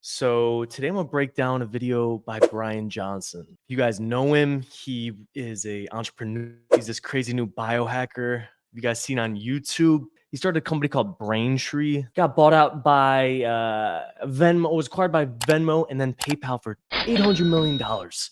So today I'm gonna break down a video by Bryan Johnson. You guys know him. He is a entrepreneur. He's this crazy new biohacker. You guys seen on YouTube. He started a company called Braintree. Got bought out by Venmo. Was acquired by Venmo and then PayPal for $800 million.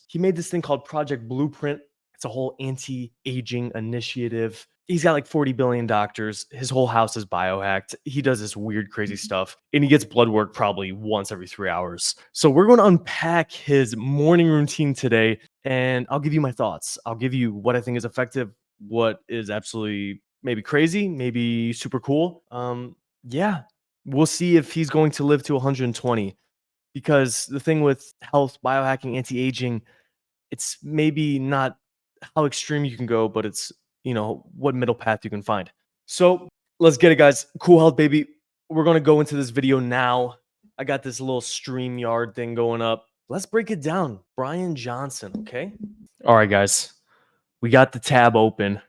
He made this thing called Project Blueprint. It's a whole anti-aging initiative. He's got like 40 billion doctors. His whole house is biohacked. He does this weird, crazy stuff. And he gets blood work probably once every 3 hours. So we're going to unpack his morning routine today. And I'll give you my thoughts. I'll give you what I think is effective, what is absolutely maybe crazy, maybe super cool. Yeah, we'll see if he's going to live to 120. Because the thing with health, biohacking, anti-aging, it's maybe not how extreme you can go, but it's what middle path you can find. So let's get it, guys. Kool Health, baby. We're gonna go into this video now. I got this little StreamYard thing going up. Let's break it down. Bryan Johnson, okay? All right, guys. We got the tab open.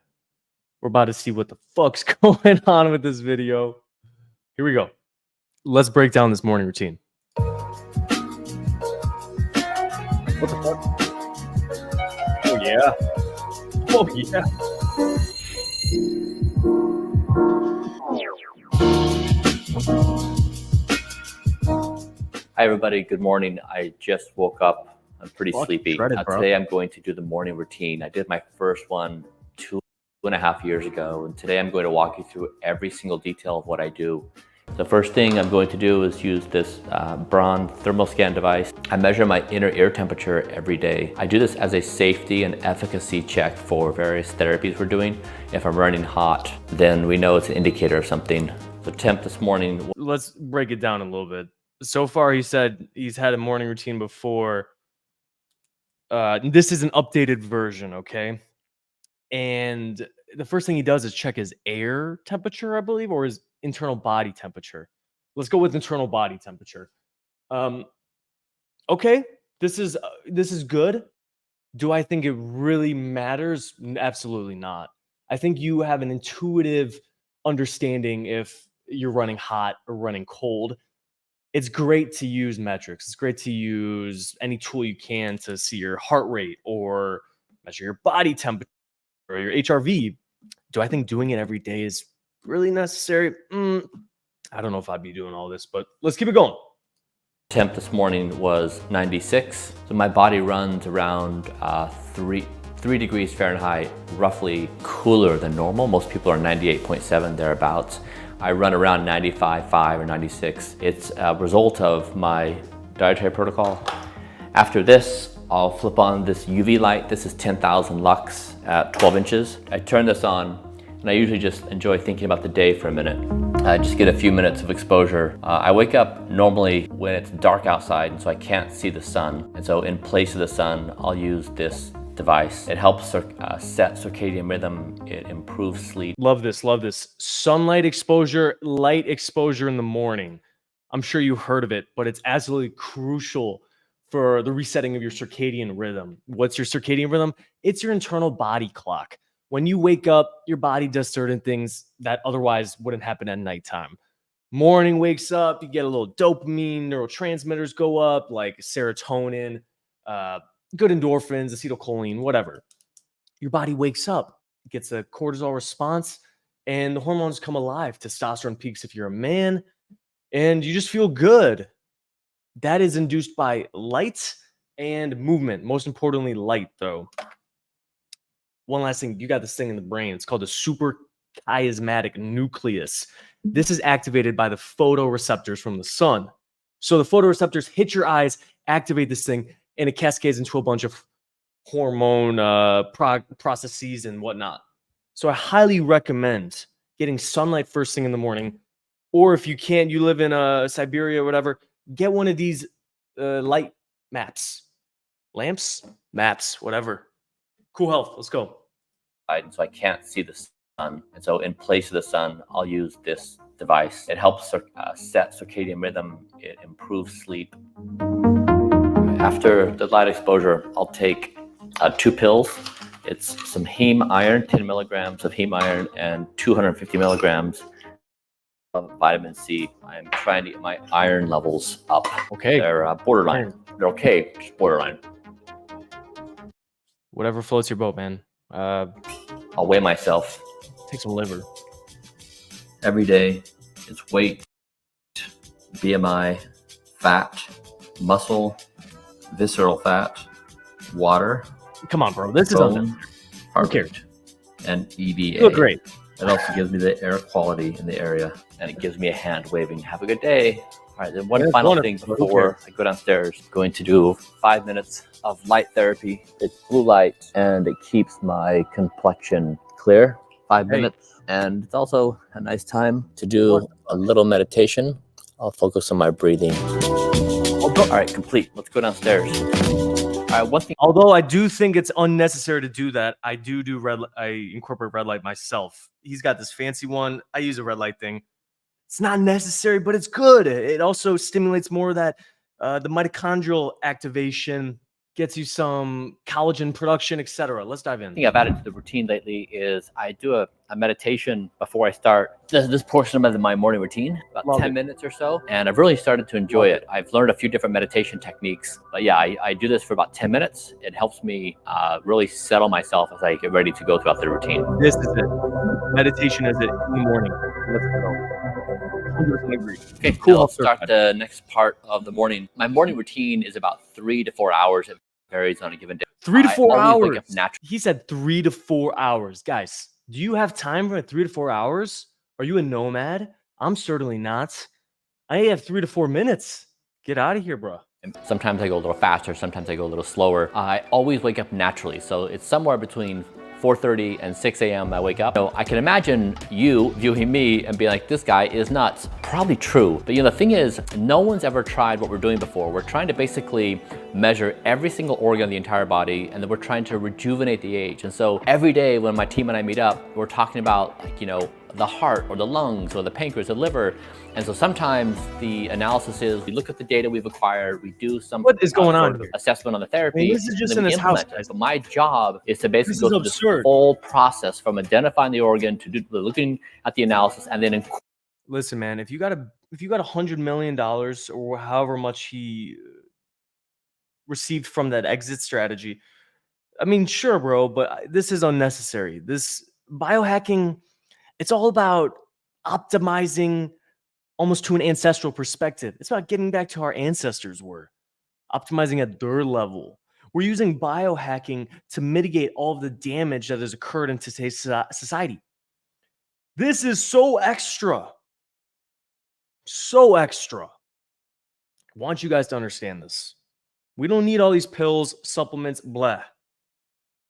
We're about to see what the fuck's going on with this video. Here we go. Let's break down this morning routine. What the fuck? Oh yeah. Oh yeah. Hi everybody, good morning. I just woke up. I'm pretty sleepy. Today I'm going to do the morning routine. I did my first one 2.5 years ago, and today I'm going to walk you through every single detail of what I do. The first thing I'm going to do is use this Braun thermal scan device. I measure my inner ear temperature every day. I do this as a safety and efficacy check for various therapies we're doing. If I'm running hot, then we know it's an indicator of something. The temp this morning. Let's break it down a little bit. So far, he said he's had a morning routine before. This is an updated version, okay? And the first thing he does is check his air temperature, I believe, or his internal body temperature. Let's go with internal body temperature. Okay, this is good. Do I think it really matters? Absolutely not. I think you have an intuitive understanding if you're running hot or running cold. It's great to use metrics. It's great to use any tool you can to see your heart rate or measure your body temperature or your HRV. Do I think doing it every day is really necessary? I don't know if I'd be doing all this, but let's keep it going. Temp this morning was 96. So my body runs around 3 degrees Fahrenheit, roughly cooler than normal. Most people are 98.7 thereabouts. I run around 95.5 or 96. It's a result of my dietary protocol. After this, I'll flip on this UV light. This is 10,000 lux at 12 inches. I turn this on and I usually just enjoy thinking about the day for a minute. I just get a few minutes of exposure. I wake up normally when it's dark outside and so I can't see the sun. And so in place of the sun, I'll use this device. It helps set circadian rhythm. It improves sleep. Love this, love this. Sunlight exposure, light exposure in the morning. I'm sure you heard of it, but it's absolutely crucial for the resetting of your circadian rhythm. What's your circadian rhythm? It's your internal body clock. When you wake up, your body does certain things that otherwise wouldn't happen at nighttime. Morning wakes up, you get a little dopamine, neurotransmitters go up like serotonin, good endorphins, acetylcholine, whatever. Your body wakes up, gets a cortisol response, and the hormones come alive. Testosterone peaks if you're a man, and you just feel good. That is induced by light and movement. Most importantly, light, though. One last thing, you got this thing in the brain. It's called the suprachiasmatic nucleus. This is activated by the photoreceptors from the sun. So the photoreceptors hit your eyes, activate this thing, and it cascades into a bunch of hormone processes and whatnot. So I highly recommend getting sunlight first thing in the morning. Or if you can't, you live in Siberia or whatever, get one of these light maps. Lamps? Maps, whatever. Kool Health, let's go. So I can't see the sun. And so in place of the sun, I'll use this device. It helps set circadian rhythm. It improves sleep. After the light exposure, I'll take 2 pills. It's some heme iron, 10 milligrams of heme iron and 250 milligrams vitamin C. I'm trying to get my iron levels up. Okay. They're borderline. They're okay, just borderline. Whatever floats your boat, man. I'll weigh myself Take some liver. every day. It's weight, BMI, fat, muscle, visceral fat, water. Come on, bro. This is bone, heart cares? rate, and EVA. You look great. It also gives me the air quality in the area, and it gives me a hand waving. Have a good day. All right, then one final thing before I go downstairs. I'm going to do 5 minutes of light therapy. It's blue light, and it keeps my complexion clear. 5 minutes, and it's also a nice time to do a little meditation. I'll focus on my breathing. All right, complete. Let's go downstairs. All right, one thing. Although I do think it's unnecessary to do that, I do red. I incorporate red light myself. He's got this fancy one. I use a red light thing. It's not necessary, but it's good. It also stimulates more of that the mitochondrial activation, gets you some collagen production, etc. Let's dive in. The thing I've added to the routine lately is I do a meditation before I start this portion of my morning routine, about 10 minutes or so. And I've really started to enjoy it. I've learned a few different meditation techniques. But yeah, I do this for about 10 minutes. It helps me really settle myself as I get ready to go throughout the routine. This is it. Meditation is it in the morning. Let's go. 100% agree. Okay, cool. I'll start the next part of the morning. My morning routine is about 3 to 4 hours. It varies on a given day. 3 to 4 hours. Naturally. He said 3 to 4 hours. Guys, do you have time for 3 to 4 hours? Are you a nomad? I'm certainly not. I have 3 to 4 minutes. Get out of here, bro. Sometimes I go a little faster. Sometimes I go a little slower. I always wake up naturally. So it's somewhere between 4:30 and 6 a.m. I wake up. So I can imagine you viewing me and being like, this guy is nuts. Probably true. But the thing is, no one's ever tried what we're doing before. We're trying to basically measure every single organ of the entire body, and then we're trying to rejuvenate the age. And so every day when my team and I meet up, we're talking about the heart or the lungs or the pancreas, the liver. And so sometimes the analysis is we look at the data we've acquired, we do some what is going on here? Assessment on the therapy. This is just in his house. So my job is to basically go through this whole process from identifying the organ to looking at the analysis and then listen, man, if you got $100 million or however much he received from that exit strategy, I mean, sure, bro, but this is unnecessary. This biohacking, it's all about optimizing almost to an ancestral perspective. It's about getting back to how our ancestors were, optimizing at their level. We're using biohacking to mitigate all of the damage that has occurred in today's society. This is so extra. So extra. I want you guys to understand this. We don't need all these pills, supplements, blah.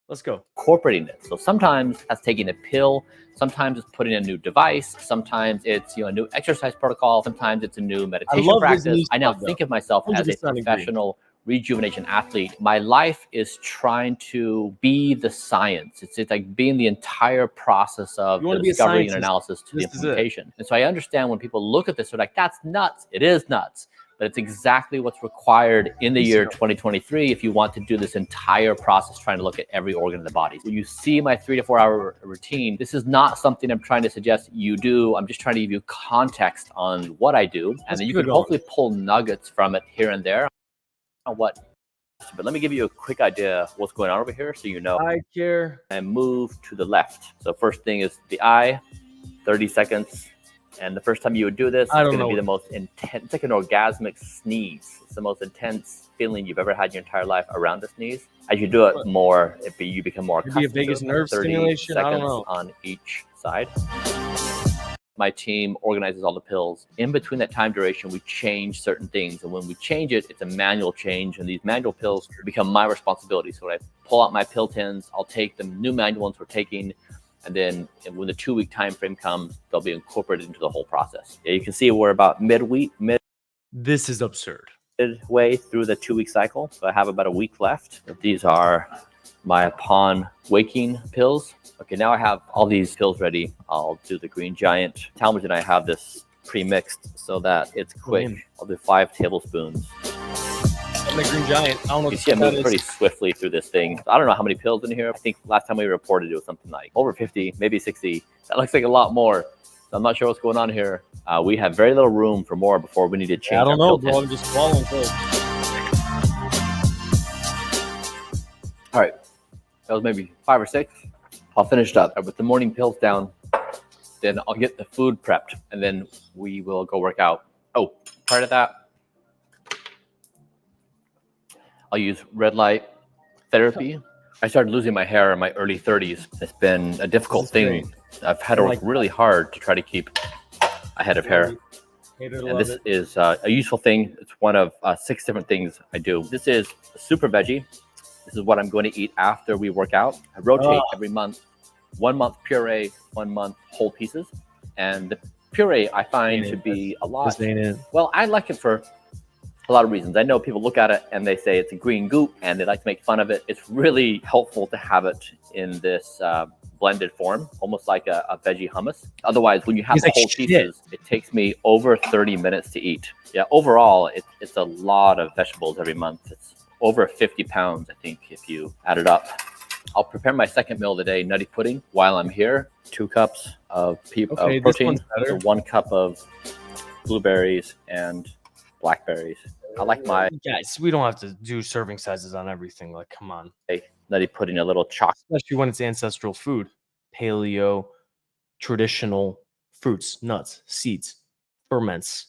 Let's go. Incorporating it. So sometimes that's taking a pill. Sometimes it's putting a new device. Sometimes it's a new exercise protocol. Sometimes it's a new meditation practice. I now think of myself as a professional rejuvenation athlete. My life is trying to be the science. It's like being the entire process of the discovery and analysis to the implementation. And so I understand when people look at this, they're like, that's nuts. It is nuts. But it's exactly what's required in the year 2023 if you want to do this entire process, trying to look at every organ in the body. When you see my 3 to 4 hour routine, this is not something I'm trying to suggest you do. I'm just trying to give you context on what I do. And then you can hopefully pull nuggets from it here and there. But let me give you a quick idea of what's going on over here so you know. I care. And move to the left. So first thing is the eye, 30 seconds. And the first time you would do this, it's going to be the most intense, it's like an orgasmic sneeze. It's the most intense feeling you've ever had in your entire life around the sneeze. As you do it more, you become more accustomed to vagus nerve 30 stimulation. seconds on each side. My team organizes all the pills. In between that time duration, we change certain things. And when we change it, it's a manual change. And these manual pills become my responsibility. So when I pull out my pill tins, I'll take the new manual ones we're taking. And then when the 2 week time frame comes, they'll be incorporated into the whole process. Yeah, you can see we're about This is absurd. Midway through the 2 week cycle. So I have about a week left. These are my upon waking pills. Okay, now I have all these pills ready. I'll do the Green Giant. Talmadge and I have this pre-mixed so that it's quick. I'll do 5 tablespoons. The Green Giant. I don't know. You see, I move pretty swiftly through this thing. I don't know how many pills in here. I think last time we reported it was something like over 50, maybe 60. That looks like a lot more. So I'm not sure what's going on here. We have very little room for more before we need to change. I don't our know, pill bro. tin. I'm just following pills. All right, that was maybe 5 or 6. I'll finish it up with the morning pills down. Then I'll get the food prepped, and then we will go work out. Oh, prior to that, I'll use red light therapy. I started losing my hair in my early 30s. It's been a difficult thing. I've had to work really hard to try to keep a head of hair. And this is a useful thing. It's one of 6 different things I do. This is super veggie. This is what I'm going to eat after we work out. I rotate every month. 1 month puree, 1 month whole pieces. And the puree I find should be a lot. Well, I like it for a lot of reasons. I know people look at it and they say it's a green goop and they like to make fun of it. It's really helpful to have it in this blended form, almost like a veggie hummus. Otherwise, when you have the whole pieces, it takes me over 30 minutes to eat. Yeah, overall, it's a lot of vegetables every month. It's over 50 pounds, I think, if you add it up. I'll prepare my second meal of the day, nutty pudding, while I'm here. 2 cups of protein, 1 cup of blueberries and blackberries. I like my guys. We don't have to do serving sizes on everything. Like, come on. Nutty pudding, a little chocolate, especially when it's ancestral food, paleo, traditional fruits, nuts, seeds, ferments,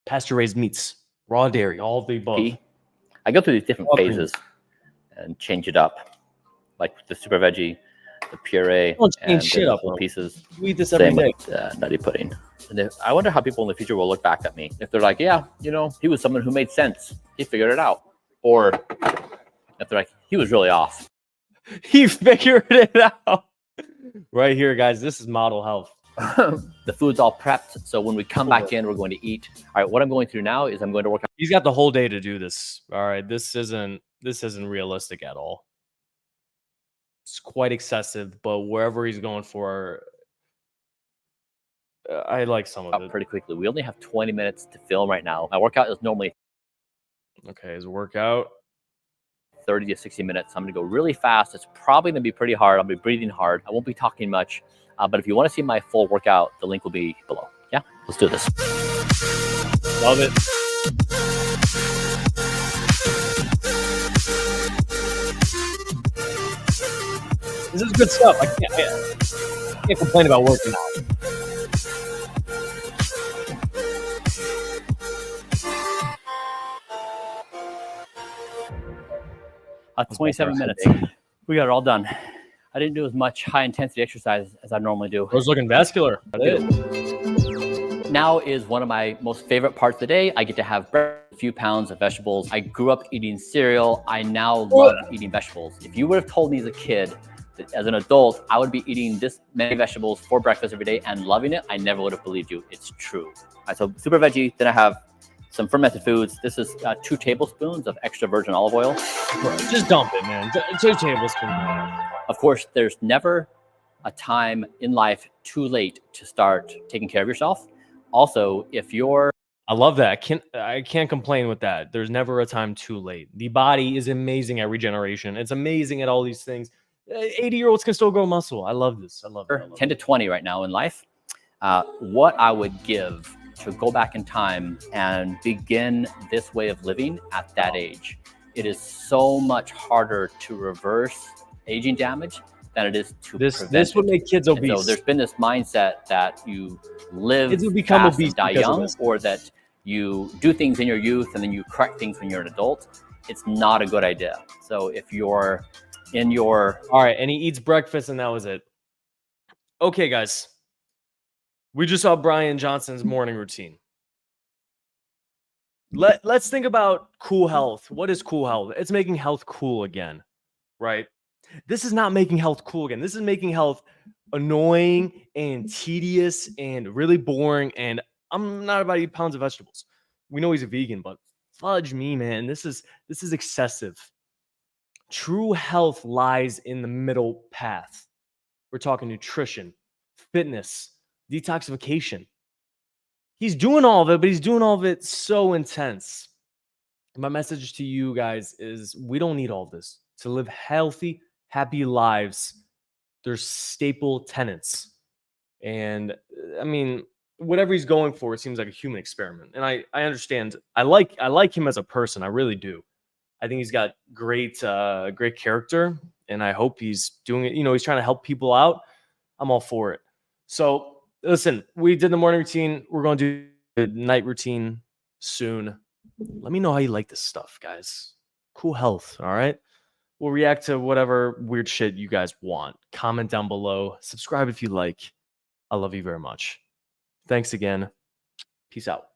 pasture-raised meats, raw dairy, all of the above. I go through these different phases and change it up, like the super veggie, the puree, and the whole pieces. We eat this every day. With, nutty pudding. And I wonder how people in the future will look back at me if they're like, yeah, you know, he was someone who made sense. He figured it out. Or if they're like, he was really off. He figured it out. Right here, guys. This is model health. The food's all prepped. So when we come back in, we're going to eat. All right, what I'm going through now is I'm going to work out. He's got the whole day to do this. All right. This isn't realistic at all. It's quite excessive, but wherever he's going for, I like some of it. Pretty quickly. We only have 20 minutes to film right now. My workout is normally his workout 30 to 60 minutes. I'm going to go really fast. It's probably going to be pretty hard. I'll be breathing hard. I won't be talking much. But if you want to see my full workout, the link will be below. Yeah, let's do this. Love it. This is good stuff. I can't complain about working out. That's 27 minutes. We got it all done. I didn't do as much high intensity exercise as I normally do. I was looking vascular. Now is one of my most favorite parts of the day. I get to have a few pounds of vegetables. I grew up eating cereal. I now love eating vegetables. If you would have told me as a kid that as an adult, I would be eating this many vegetables for breakfast every day and loving it, I never would have believed you. It's true. So super veggie. Then I have some fermented foods. This is 2 tablespoons of extra virgin olive oil. Just dump it, man. 2 tablespoons. Of course, there's never a time in life too late to start taking care of yourself. Also, if you're... I love that. I can't complain with that. There's never a time too late. The body is amazing at regeneration. It's amazing at all these things. 80-year-olds can still grow muscle. I love this. I love it. 10 to 20 right now in life. What I would give to go back in time and begin this way of living at that age. It is so much harder to reverse aging damage than it is to prevent. This would make kids obese. So there's been this mindset that you live kids will become fast obese and die young, or that you do things in your youth and then you correct things when you're an adult. It's not a good idea. So if you're in your... All right, and he eats breakfast and that was it. Okay, guys. We just saw Bryan Johnson's morning routine. Let's think about Kool Health. What is Kool Health? It's making health cool again, right? This is not making health cool again. This is making health annoying and tedious and really boring. And I'm not about to eat pounds of vegetables. We know he's a vegan, but fudge me, man. This is excessive. True health lies in the middle path. We're talking nutrition, fitness, detoxification. He's doing all of it, but he's doing all of it so intense. My message to you guys is we don't need all of this. To live healthy, happy lives, there's staple tenets. And I mean, whatever he's going for, it seems like a human experiment. And I understand. I like him as a person. I really do. I think he's got great character, and I hope he's doing it. He's trying to help people out. I'm all for it. So listen, we did the morning routine. We're going to do the night routine soon. Let me know how you like this stuff, guys. Kool Health. All right. We'll react to whatever weird shit you guys want. Comment down below. Subscribe if you like. I love you very much. Thanks again. Peace out.